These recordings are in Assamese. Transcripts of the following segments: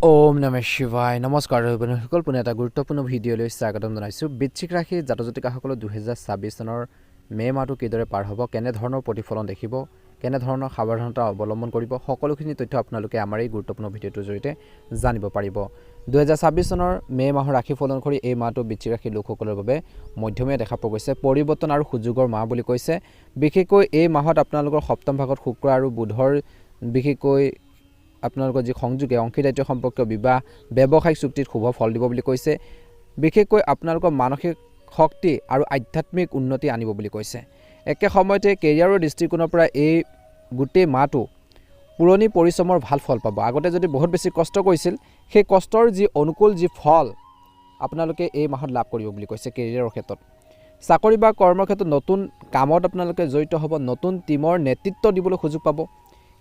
ওম নমঃ শিৱায় নমস্কাৰ সকল পুনে এটা গুৰুত্বপূৰ্ণ ভিডিঅ'লৈ স্বাগতম জনাইছোঁ। বৃশ্চিক ৰাশি জাতক-জাতিকাসকলৰ 2026 চনৰ মে' মাহটো কিদৰে পাৰ হ'ব, কেনেধৰণৰ প্ৰতিফলন দেখিব, কেনেধৰণৰ সাৱধানতা অৱলম্বন কৰিব, সকলোখিনি তথ্য আপোনালোকে আমাৰ এই গুৰুত্বপূৰ্ণ ভিডিঅ'টোৰ জৰিয়তে জানিব পাৰিব। 2026 চনৰ মে' মাহৰ ৰাশিফল অনুসৰি এই মাহটো বৃশ্চিক ৰাশিৰ লোকসকলৰ বাবে মধ্যমীয়া দেখা পোৱা গৈছে। পৰিৱৰ্তন আৰু সুযোগৰ মাহ বুলি কৈছে। বিশেষকৈ এই মাহত আপোনালোকৰ সপ্তম ভাগত শুক্ৰ আৰু বুধৰ বিশেষকৈ আপোনালোকৰ যি সংযোগে অংশীদাৰিত্ব সম্পৰ্কীয় বিবাহ ব্যৱসায়িক চুক্তিত শুভ ফল দিব বুলি কৈছে। বিশেষকৈ আপোনালোকৰ মানসিক শক্তি আৰু আধ্যাত্মিক উন্নতি আনিব বুলি কৈছে। একে সময়তে কেৰিয়াৰৰ দৃষ্টিকোণৰ পৰা এই গোটেই মাহটো পুৰণি পৰিশ্ৰমৰ ভাল ফল পাব। আগতে যদি বহুত বেছি কষ্ট কৰিছিল, সেই কষ্টৰ যি অনুকূল যি ফল আপোনালোকে এই মাহত লাভ কৰিব বুলি কৈছে। কেৰিয়াৰৰ ক্ষেত্ৰত চাকৰি বা কৰ্মৰ ক্ষেত্ৰত নতুন কামত আপোনালোকে জড়িত হ'ব, নতুন টীমৰ নেতৃত্ব দিবলৈ সুযোগ পাব।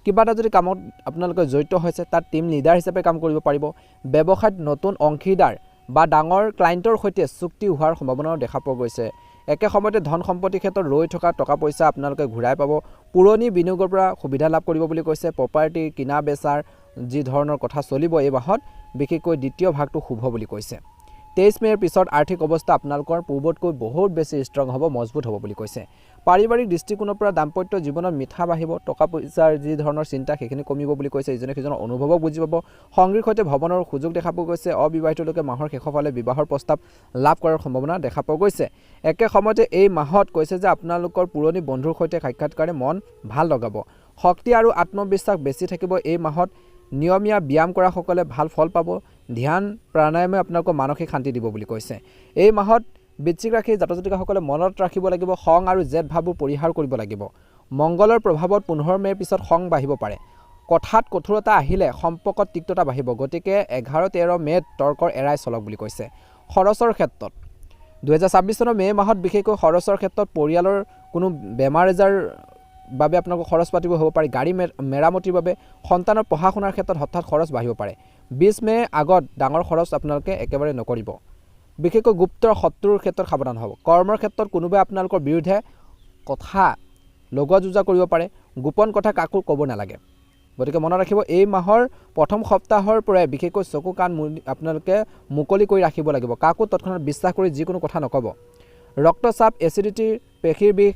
কিবা এটা যদি কামত আপোনালোকে জড়িত হৈছে তাত টিম লিডাৰ হিচাপে কাম কৰিব পাৰিব। ব্যৱসায়ত নতুন অংশীদাৰ বা ডাঙৰ ক্লায়েণ্টৰ সৈতে চুক্তি হোৱাৰ সম্ভাৱনাও দেখা পোৱা গৈছে। একে সময়তে ধন সম্পত্তিৰ ক্ষেত্ৰত ৰৈ থকা টকা পইচা আপোনালোকে ঘূৰাই পাব। পুৰণি বিনিয়োগৰ পৰা সুবিধা লাভ কৰিব বুলি কৈছে। প্ৰপাৰ্টি কিনা বেচাৰ যি ধৰণৰ কথা চলিব এই মাহত, বিশেষকৈ দ্বিতীয় ভাগটো শুভ বুলি কৈছে। 23 মে'ৰ পিছত আৰ্থিক অৱস্থা আপোনালোকৰ পূৰ্বতকৈ বহুত বেছি ষ্ট্ৰং হ'ব, মজবুত হ'ব বুলি কৈছে। পাৰিবাৰিক দৃষ্টিকোণৰ পৰা দাম্পত্য জীৱনত মিঠা বাঢ়িব। টকা পইচাৰ যি ধৰণৰ চিন্তা সেইখিনি কমিব বুলি কৈছে। ইজনে সিজনৰ অনুভৱক বুজি পাব। সংগীৰ সৈতে ভ্ৰমণৰ সুযোগ দেখা পোৱা গৈছে। অবিবাহিত লোকে মাহৰ শেষৰ ফালে বিবাহৰ প্ৰস্তাৱ লাভ কৰাৰ সম্ভাৱনা দেখা পোৱা গৈছে। একে সময়তে এই মাহত কৈছে যে আপোনালোকৰ পুৰণি বন্ধুৰ সৈতে সাক্ষাৎকাৰে মন ভাল লগাব। শক্তি আৰু আত্মবিশ্বাস বেছি থাকিব। এই মাহত নিয়মীয়া ব্যায়াম কৰাসকলে ভাল ফল পাব। ধ্যান প্ৰাণায়ামে আপোনালোকক মানসিক শান্তি দিব বুলি কৈছে। এই মাহত বৃশ্চিক ৰাশিৰ জাতক-জাতিকাসকলে মনত ৰাখিব লাগিব, খং আৰু জেদ ভাৱবোৰ পৰিহাৰ কৰিব লাগিব। মংগলৰ প্ৰভাৱত 15 মে'ৰ পিছত খং বাঢ়িব পাৰে। কথাত কঠোৰতা আহিলে সম্পৰ্কত তিক্ততা বাঢ়িব। গতিকে 11-13 মে'ত তৰ্কৰ এৰাই চলক বুলি কৈছে। খৰচৰ ক্ষেত্ৰত 2026 চনৰ মে' মাহত বিশেষকৈ খৰচৰ ক্ষেত্ৰত পৰিয়ালৰ কোনো বেমাৰ আজাৰ বাবে আপোনালোকৰ খৰচ পাতিব হ'ব পাৰে। গাড়ী মেৰামতিৰ বাবে, সন্তানৰ পঢ়া শুনাৰ ক্ষেত্ৰত হঠাৎ খৰচ বাঢ়িব পাৰে। 20 মে' আগত ডাঙৰ খৰচ আপোনালোকে একেবাৰে নকৰিব। বিশেষকৈ গুপ্ত শত্ৰুৰ ক্ষেত্ৰত সাৱধান হ'ব। কৰ্মৰ ক্ষেত্ৰত কোনোবাই আপোনালোকৰ বিৰুদ্ধে কথা লগোৱা যুজা কৰিব পাৰে। গোপন কথা কাকো ক'ব নালাগে। গতিকে মনত ৰাখিব, এই মাহৰ প্ৰথম সপ্তাহৰ পৰাই বিশেষকৈ চকু কাণ আপোনালোকে মুকলি কৰি ৰাখিব লাগিব। কাকো তৎক্ষণাত বিশ্বাস কৰি যিকোনো কথা নক'ব। ৰক্তচাপ, এচিডিটি, পেশীৰ বিষ,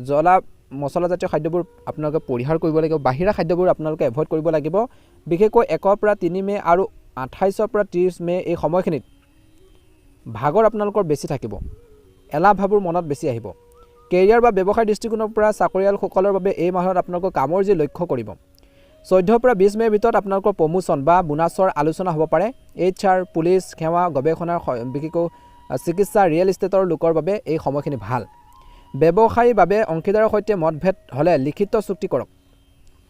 জ্বলা মছলাজাতীয় খাদ্যবোৰ আপোনালোকে পৰিহাৰ কৰিব লাগিব। বাহিৰা খাদ্যবোৰ আপোনালোকে এভইড কৰিব লাগিব। বিশেষকৈ 1 পৰা 3 মে' আৰু 28 পৰা 30 মে' এই সময়খিনিত ভাগৰ আপোনালোকৰ বেছি থাকিব। এলাহ ভাৱবোৰ মনত বেছি আহিব। কেৰিয়াৰ বা ব্যৱসায়ৰ দৃষ্টিকোণৰ পৰা চাকৰিয়ালসকলৰ বাবে এই মাহত আপোনালোকৰ কামৰ যি লক্ষ্য কৰিব। 14 পৰা 20 মে'ৰ ভিতৰত আপোনালোকৰ প্ৰমোশ্যন বা বোনাছৰ আলোচনা হ'ব পাৰে। HR, পুলিচ সেৱা, গৱেষণাৰ বিশেষকৈ চিকিৎসা, ৰিয়েল ইষ্টেটৰ লোকৰ বাবে এই সময়খিনি ভাল। ব্যৱসায়ীৰ বাবে অংশীদাৰৰ সৈতে মতভেদ হ'লে লিখিত চুক্তি কৰক।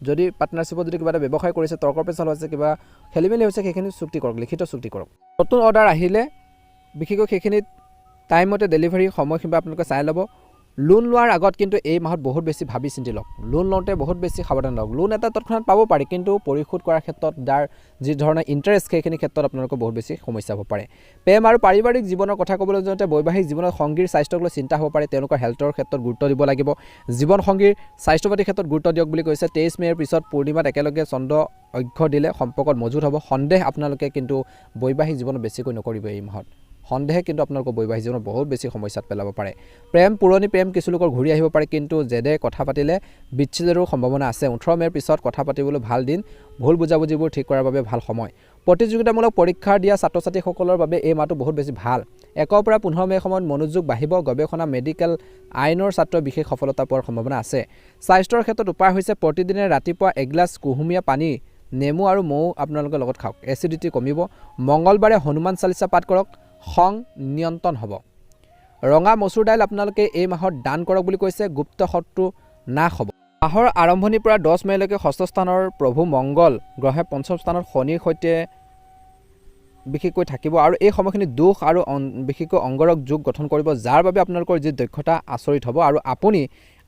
যদি পাৰ্টনাৰশ্বিপত যদি কিবা এটা ব্যৱসায় কৰিছে, তৰ্ক পেচাল হৈছে, কিবা খেলিমেলি হৈছে, সেইখিনি চুক্তি কৰক, লিখিত চুক্তি কৰক। নতুন অৰ্ডাৰ আহিলে বিশেষকৈ সেইখিনিত টাইমমতে ডেলিভাৰী সময়সীমা আপোনালোকে চাই ল'ব। লোন লোৱাৰ আগত কিন্তু এই মাহত বহুত বেছি ভাবি চিন্তি লওক। লোন লওঁতে বহুত বেছি সাৱধান লওক। লোন এটা তৎক্ষণাত পাব পাৰে, কিন্তু পৰিশোধ কৰাৰ ক্ষেত্ৰত যাৰ যি ধৰণৰ ইণ্টাৰেষ্ট সেইখিনি ক্ষেত্ৰত আপোনালোকৰ বহুত বেছি সমস্যা হ'ব পাৰে। প্ৰেম আৰু পাৰিবাৰিক জীৱনৰ কথা ক'বলৈ যাওঁতে বৈবাহিক জীৱনত সংগীৰ স্বাস্থ্যক লৈ চিন্তা হ'ব পাৰে। তেওঁলোকৰ হেল্থৰ ক্ষেত্ৰত গুৰুত্ব দিব লাগিব। জীৱন সংগীৰ স্বাস্থ্যপাতিৰ ক্ষেত্ৰত গুৰুত্ব দিয়ক বুলি কৈছে। 23 মে'ৰ পিছত পূৰ্ণিমাত একেলগে চন্দ্ৰ অৰ্ঘ্য দিলে সম্পৰ্কত মজুত হ'ব। সন্দেহ আপোনালোকে কিন্তু বৈবাহিক জীৱনত বেছিকৈ নকৰিব। এই মাহত সন্দেহে কিন্তু আপোনালোকৰ বৈবাহিক জীৱনত বহুত বেছি সমস্যাত পেলাব পাৰে। প্ৰেম, পুৰণি প্ৰেম কিছু লোকৰ ঘূৰি আহিব পাৰে, কিন্তু জেদে কথা পাতিলে বিচ্ছেদৰো সম্ভাৱনা আছে। 18 মে'ৰ পিছত কথা পাতিবলৈ ভাল দিন। ভুল বুজাবুজিবোৰ ঠিক কৰাৰ বাবে ভাল সময়। প্ৰতিযোগিতামূলক পৰীক্ষা দিয়া ছাত্ৰ ছাত্ৰীসকলৰ বাবে এই মাহটো বহুত বেছি ভাল। 1 পৰা 15 মে' সময়ত মনোযোগ বাঢ়িব। গৱেষণা, মেডিকেল, আইনৰ ছাত্ৰৰ বিশেষ সফলতা পোৱাৰ সম্ভাৱনা আছে। স্বাস্থ্যৰ ক্ষেত্ৰত উপায় হৈছে প্ৰতিদিনে ৰাতিপুৱা এগিলাচ কুহুমীয়া পানী, নেমু আৰু মৌ আপোনালোকে লগত খাওক। এচিডিটি কমিব। মঙলবাৰে হনুমান চালিচা পাঠ কৰক। খং নিয়ন্ত্ৰণ হ'ব। ৰঙা মচুৰ দাইল আপোনালোকে এই মাহত দান কৰক বুলি কৈছে। গুপ্ত শত্ৰু নাশ হ'ব। মাহৰ আৰম্ভণিৰ পৰা 10 মে'লৈকে ষষ্ঠ স্থানৰ প্ৰভু মংগল গ্ৰহে 5ম স্থানত শনিৰ সৈতে বিশেষকৈ থাকিব আৰু এই সময়খিনি দোষ আৰু বিশেষকৈ অংগৰক যোগ গঠন কৰিব, যাৰ বাবে আপোনালোকৰ যি দক্ষতা আচৰিত হ'ব আৰু আপুনি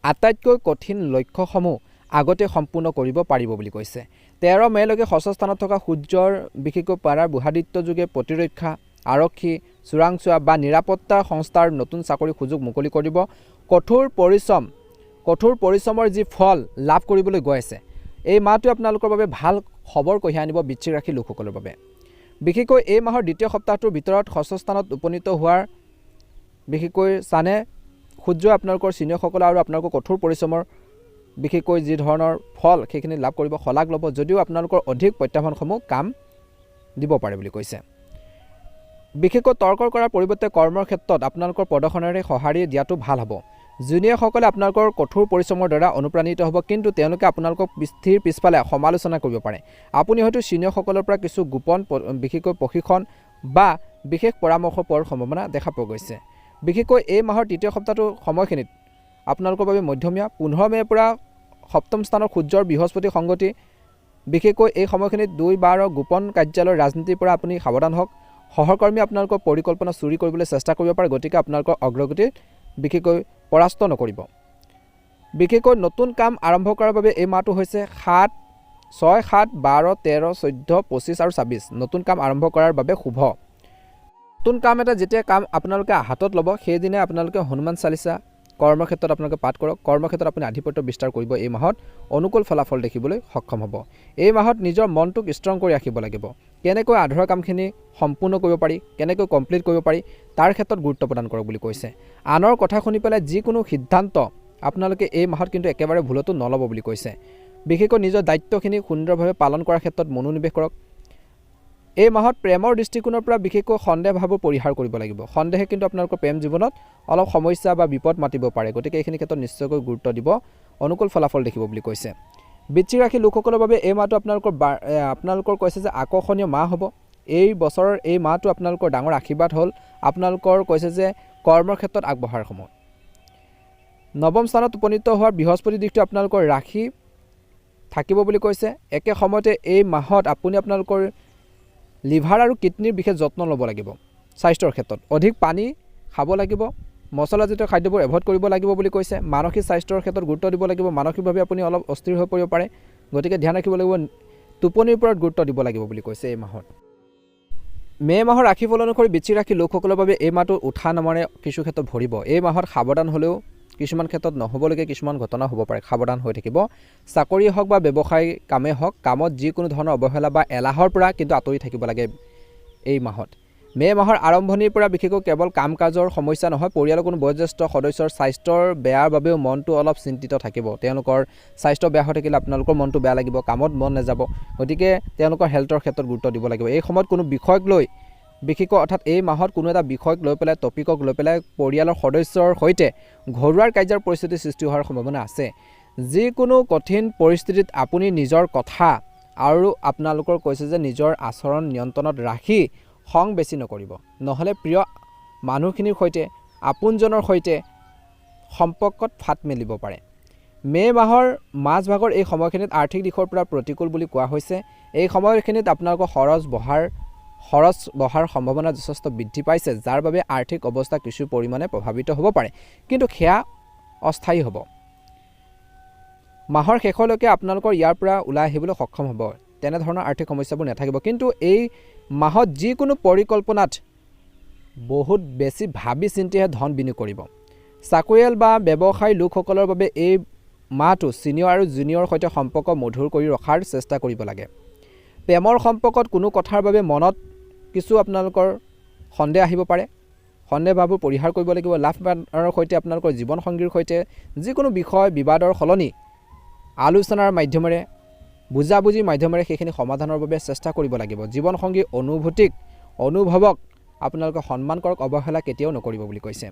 আটাইতকৈ কঠিন লক্ষ্যসমূহ আগতে সম্পূৰ্ণ কৰিব পাৰিব বুলি কৈছে। 13 মে'লৈকে ষষ্ঠ স্থানত থকা সূৰ্যৰ বিশেষকৈ পাৰাৰ বুহাদিত্য যোগে প্ৰতিৰক্ষা, আৰক্ষী, চোৰাংচোৱা বা নিৰাপত্তা সংস্থাৰ নতুন চাকৰি সুযোগ মুকলি কৰিব। কঠোৰ পৰিশ্ৰমৰ যি ফল লাভ কৰিবলৈ গৈ আছে, এই মাহটোৱে আপোনালোকৰ বাবে ভাল খবৰ কঢ়িয়াই আনিব বৃশ্চিক ৰাশিৰ লোকসকলৰ বাবে। বিশেষকৈ এই মাহৰ দ্বিতীয় সপ্তাহটোৰ ভিতৰত ষষ্ঠ স্থানত উপনীত হোৱাৰ বিশেষকৈ চানে সূৰ্য আপোনালোকৰ চিনিয়ৰসকল আৰু আপোনালোকৰ কঠোৰ পৰিশ্ৰমৰ বিশেষকৈ যি ধৰণৰ ফল সেইখিনি লাভ কৰিব শলাগ ল'ব যদিও আপোনালোকৰ অধিক প্ৰত্যাহ্বানসমূহ কাম দিব পাৰে বুলি কৈছে বিশেষকৈ তৰ্ক কৰাৰ পৰিৱৰ্তে কৰ্মৰ ক্ষেত্ৰত আপোনালোকৰ প্ৰদৰ্শনেৰে সঁহাৰি দিয়াটো ভাল হ'ব জুনিয়ৰসকলে আপোনালোকৰ কঠোৰ পৰিশ্ৰমৰ দ্বাৰা অনুপ্ৰাণিত হ'ব কিন্তু তেওঁলোকে আপোনালোকক স্থিৰ পিছফালে সমালোচনা কৰিব পাৰে আপুনি হয়তো চিনিয়ৰসকলৰ পৰা কিছু গোপন বিশেষকৈ প্ৰশিক্ষণ বা বিশেষ পৰামৰ্শ পোৱাৰ সম্ভাৱনা দেখা পোৱা গৈছে বিশেষকৈ এই মাহৰ তৃতীয় সপ্তাহটোৰ সময়খিনিত আপোনালোকৰ বাবে মধ্যমীয়া 15 মে'ৰ পৰা সপ্তম স্থানৰ সূৰ্যৰ বৃহস্পতি সংগতি বিশেষকৈ এই সময়খিনিত 2-12 গোপন কাৰ্যালয়ৰ ৰাজনীতিৰ পৰা আপুনি সাৱধান হওক সহকৰ্মী আপোনালোকৰ পৰিকল্পনা চুৰি কৰিবলৈ চেষ্টা কৰিব পাৰে গতিকে আপোনালোকৰ অগ্ৰগতি বিশেষকৈ পৰাস্ত নকৰিব বিশেষকৈ নতুন কাম আৰম্ভ কৰাৰ বাবে এই মাহটো হৈছে 6, 7, 12, 13, 14, 25 আৰু 26 নতুন কাম আৰম্ভ কৰাৰ বাবে শুভ নতুন কাম এটা যেতিয়া কাম আপোনালোকে হাতত ল'ব সেইদিনে আপোনালোকে হনুমান চালিসা কৰ্মক্ষেত্ৰত আপোনালোকে পাঠ কৰক কৰ্মক্ষেত্ৰত আপুনি আধিপত্য বিস্তাৰ কৰিব এই মাহত অনুকূল ফলাফল দেখিবলৈ সক্ষম হ'ব এই মাহত নিজৰ মনটোক ষ্ট্ৰং কৰি ৰাখিব লাগিব কেনেকৈ আধৰুৱা কামখিনি সম্পূৰ্ণ কৰিব পাৰি কেনেকৈ কমপ্লিট কৰিব পাৰি তাৰ ক্ষেত্ৰত গুৰুত্ব প্ৰদান কৰক বুলি কৈছে আনৰ কথা শুনি পেলাই যিকোনো সিদ্ধান্ত আপোনালোকে এই মাহত কিন্তু একেবাৰে ভুলতো নল'ব বুলি কৈছে বিশেষকৈ নিজৰ দায়িত্বখিনি সুন্দৰভাৱে পালন কৰাৰ ক্ষেত্ৰত মনোনিৱেশ কৰক এই মাহত প্ৰেমৰ দৃষ্টিকোণৰ পৰা বিশেষকৈ সন্দেহ ভাৱৰ পৰিহাৰ কৰিব লাগিব সন্দেহে কিন্তু আপোনালোকৰ প্ৰেম জীৱনত অলপ সমস্যা বা বিপদ মাতিব পাৰে গতিকে এইখিনি ক্ষেত্ৰত নিশ্চয়কৈ গুৰুত্ব দিব অনুকূল ফলাফল দেখিব বুলি কৈছে বৃশ্চিক ৰাশি লোকসকলৰ বাবে এই মাহটো আপোনালোকৰ কৈছে যে আকৰ্ষণীয় মাহ হ'ব এই বছৰৰ এই মাহটো আপোনালোকৰ ডাঙৰ আশীৰ্বাদ হ'ল আপোনালোকৰ কৈছে যে কৰ্মৰ ক্ষেত্ৰত আগবঢ়াৰ সময় নৱম স্থানত উপনীত হোৱাৰ বৃহস্পতি দিশটো আপোনালোকৰ ৰাশি থাকিব বুলি কৈছে একে সময়তে এই মাহত আপুনি আপোনালোকৰ লিভাৰ আৰু কিডনিৰ বিশেষ যত্ন ল'ব লাগিব স্বাস্থ্যৰ ক্ষেত্ৰত অধিক পানী খাব লাগিব মছলাজাতীয় খাদ্যবোৰ এভয়েড কৰিব লাগিব বুলি কৈছে মানসিক স্বাস্থ্যৰ ক্ষেত্ৰত গুৰুত্ব দিব লাগিব মানসিকভাৱে আপুনি অলপ অস্থিৰ হৈ পৰিব পাৰে গতিকে ধ্যান ৰাখিব লাগিব টোপনিৰ ওপৰত গুৰুত্ব দিব লাগিব বুলি কৈছে এই মাহত মে' মাহৰ ৰাশিফল অনুসৰি বৃশ্চিক ৰাশি লোকসকলৰ বাবে এই মাহটো উঠা নমৰে কিছু ক্ষেত্ৰত ভৰিব এই মাহত সাৱধান হ'লেও কিছুমান ক্ষেত্ৰত নহ'বলগীয়া কিছুমান ঘটনা হ'ব পাৰে সাৱধান হৈ থাকিব চাকৰি হওক বা ব্যৱসায় কামেই হওক কামত যিকোনো ধৰণৰ অৱহেলা বা এলাহৰ পৰা কিন্তু আঁতৰি থাকিব লাগে এই মাহত মে' মাহৰ আৰম্ভণিৰ পৰা বিশেষকৈ কেৱল কাম কাজৰ সমস্যা নহয় পৰিয়ালৰ কোনো বয়োজ্যেষ্ঠ সদস্যৰ স্বাস্থ্যৰ বেয়াৰ বাবেও মনটো অলপ চিন্তিত থাকিব তেওঁলোকৰ স্বাস্থ্য বেয়া হৈ থাকিলে আপোনালোকৰ মনটো বেয়া লাগিব কামত মন নাযাব গতিকে তেওঁলোকৰ হেল্থৰ ক্ষেত্ৰত গুৰুত্ব দিব লাগিব এই সময়ত কোনো বিষয়ক লৈ বিশেষকৈ অৰ্থাৎ এই মাহত কোনো এটা বিষয়ক লৈ পেলাই টপিকক লৈ পেলাই পৰিয়ালৰ সদস্যৰ সৈতে ঘৰুৱাৰ কাৰ্যৰ পৰিস্থিতি সৃষ্টি হোৱাৰ সম্ভাৱনা আছে যিকোনো কঠিন পৰিস্থিতিত আপুনি নিজৰ কথা আৰু আপোনালোকৰ কৈছে যে নিজৰ আচৰণ নিয়ন্ত্ৰণত ৰাখি খং বেছি নকৰিব নহ'লে প্ৰিয় মানুহখিনিৰ সৈতে আপোনজনৰ সৈতে সম্পৰ্কত ফাট মেলিব পাৰে মে' মাহৰ মাজভাগৰ এই সময়খিনিত আৰ্থিক দিশৰ পৰা প্ৰতিকূল বুলি কোৱা হৈছে এই সময়খিনিত আপোনালোকৰ খৰচ বঢ়াৰ সম্ভাৱনা যথেষ্ট বৃদ্ধি পাইছে যাৰ বাবে আৰ্থিক অৱস্থা কিছু পৰিমাণে প্ৰভাৱিত হ'ব পাৰে কিন্তু সেয়া অস্থায়ী হ'ব মাহৰ শেষলৈকে আপোনালোকৰ ইয়াৰ পৰা ওলাই আহিবলৈ সক্ষম হ'ব তেনেধৰণৰ আৰ্থিক সমস্যাবোৰ নাথাকিব কিন্তু এই মাহত যিকোনো পৰিকল্পনাত বহুত বেছি ভাবি চিন্তিহে ধন বিনিয়োগ কৰিব চাকৰিয়াল বা ব্যৱসায়ী লোকসকলৰ বাবে এই মাহটো ছিনিয়ৰ আৰু জুনিয়ৰৰ সৈতে সম্পৰ্ক মধুৰ কৰি ৰখাৰ চেষ্টা কৰিব লাগে প্ৰেমৰ সম্পৰ্কত কোনো কথাৰ বাবে মনত কিছু আপোনালোকৰ সন্দেহ আহিব পাৰে সন্দেহ ভাৱবোৰ পৰিহাৰ কৰিব লাগিব লাভ পাৰ্টনাৰৰ সৈতে আপোনালোকৰ জীৱন সংগীৰ সৈতে যিকোনো বিষয় বিবাদৰ সলনি আলোচনাৰ মাধ্যমেৰে বুজাবুজিৰ মাধ্যমেৰে সেইখিনি সমাধানৰ বাবে চেষ্টা কৰিব লাগিব জীৱন সংগীৰ অনুভৱক আপোনালোকে সন্মান কৰক অৱহেলা কেতিয়াও নকৰিব বুলি কৈছে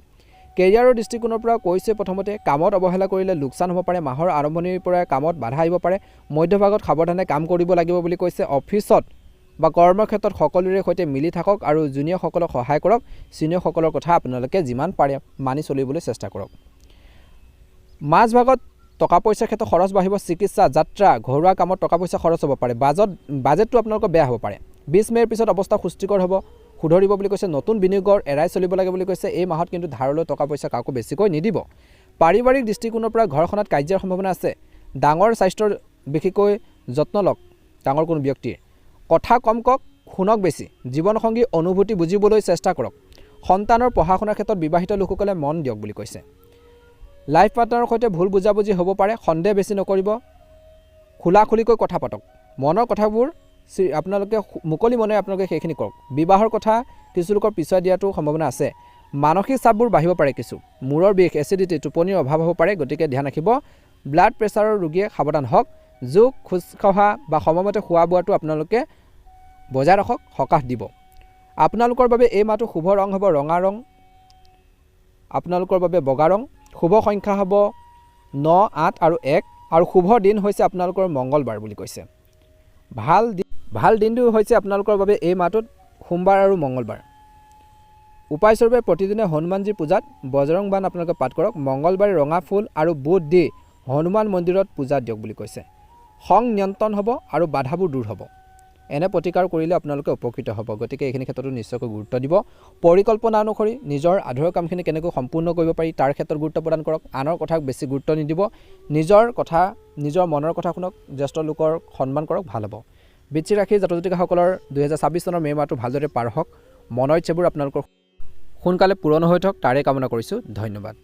কেৰিয়াৰৰ দৃষ্টিকোণৰ পৰা কৈছে প্ৰথমতে কামত অৱহেলা কৰিলে লোকচান হ'ব পাৰে মাহৰ আৰম্ভণিৰ পৰা কামত বাধা আহিব পাৰে মধ্যভাগত সাৱধানে কাম কৰিব লাগিব বুলি কৈছে অফিচত বা কৰ্মক্ষেত্ৰত সকলোৰে সৈতে মিলি থাকক আৰু জুনিয়ৰসকলক সহায় কৰক ছিনিয়ৰসকলৰ কথা আপোনালোকে যিমান পাৰে মানি চলিবলৈ চেষ্টা কৰক মাজভাগত টকা পইচাৰ ক্ষেত্ৰত খৰচ বাঢ়িব চিকিৎসা যাত্ৰা ঘৰুৱা কামত টকা পইচা খৰচ হ'ব পাৰে বাজেটটো আপোনালোকৰ বেয়া হ'ব পাৰে 20 মে'ৰ পিছত অৱস্থা সুস্থিকৰ হ'ব সুধৰিব বুলি কৈছে নতুন বিনিয়োগৰ এৰাই চলিব লাগে বুলি কৈছে এই মাহত কিন্তু ধাৰলৈ টকা পইচা কাকো বেছিকৈ নিদিব পাৰিবাৰিক দৃষ্টিকোণৰ পৰা ঘৰখনত কাৰ্যৰ সম্ভাৱনা আছে ডাঙৰ স্বাস্থ্যৰ বিশেষকৈ যত্ন লওক ডাঙৰ কোনো ব্যক্তিৰ কথা কম কওক শুনক বেছি জীৱনসংগী অনুভূতি বুজিবলৈ চেষ্টা কৰক সন্তানৰ পঢ়া শুনাৰ ক্ষেত্ৰত বিবাহিত লোকসকলে মন দিয়ক বুলি কৈছে লাইফ পাৰ্টনাৰৰ সৈতে ভুল বুজাবুজি হ'ব পাৰে সন্দেহ বেছি নকৰিব খোলাখুলিকৈ কথা পাতক মনৰ কথাবোৰ আপোনালোকে মুকলি মনে আপোনালোকে সেইখিনি কৰক। বিবাহৰ কথা কিছু লোকৰ পিছুৱাই দিয়াটো সম্ভাৱনা আছে। মানসিক চাপবোৰ বাঢ়িব পাৰে, কিছু মূৰৰ বিষ, এচিডিটি, টোপনিৰ অভাৱ হ'ব পাৰে, গতিকে ধ্যান ৰাখিব। ব্লাড প্ৰেছাৰৰ ৰোগীয়ে সাৱধান হওক। যোগ, খোজকঢ়া বা সময়মতে খোৱা বোৱাটো আপোনালোকে বজাই ৰাখক, সকাহ দিব। আপোনালোকৰ বাবে এই মাহটো শুভ ৰং হ'ব ৰঙা ৰং, আপোনালোকৰ বাবে বগা ৰং। শুভ সংখ্যা হ'ব 9, 8 আৰু 1 আৰু শুভ দিন হৈছে আপোনালোকৰ মংগলবাৰ বুলি কৈছে। ভাল দিনটো হৈছে আপোনালোকৰ বাবে এই মাহটোত সোমবাৰ আৰু মংগলবাৰ। উপায়স্বৰূপে প্ৰতিদিনে হনুমানজীৰ পূজাত বজৰং বাণ আপোনালোকে পাঠ কৰক। মংগলবাৰে ৰঙা ফুল আৰু বুট দি হনুমান মন্দিৰত পূজা দিয়ক বুলি কৈছে। খং নিয়ন্ত্ৰণ হ'ব আৰু বাধাবোৰ দূৰ হ'ব। এনে প্ৰতিকাৰ কৰিলে আপোনালোকে উপকৃত হ'ব। গতিকে এইখিনি ক্ষেত্ৰতো নিশ্চয়কৈ গুৰুত্ব দিব। পৰিকল্পনা অনুসৰি নিজৰ আধৰুৱা কামখিনি কেনেকৈ সম্পূৰ্ণ কৰিব পাৰি তাৰ ক্ষেত্ৰত গুৰুত্ব প্ৰদান কৰক। আনৰ কথাক বেছি গুৰুত্ব নিদিব। নিজৰ কথা, নিজৰ মনৰ কথা শুনক। জ্যেষ্ঠ লোকৰ সন্মান কৰক, ভাল হ'ব। বৃশ্চিক ৰাশিৰ জাতক জাতিকাসকলৰ 2026 চনৰ মে' মাহটো ভালদৰে পাৰ হওক। মনৰ ইচ্ছাবোৰ আপোনালোকৰ সোনকালে পূৰণ হৈ থাকক, তাৰে কামনা কৰিছোঁ। ধন্যবাদ।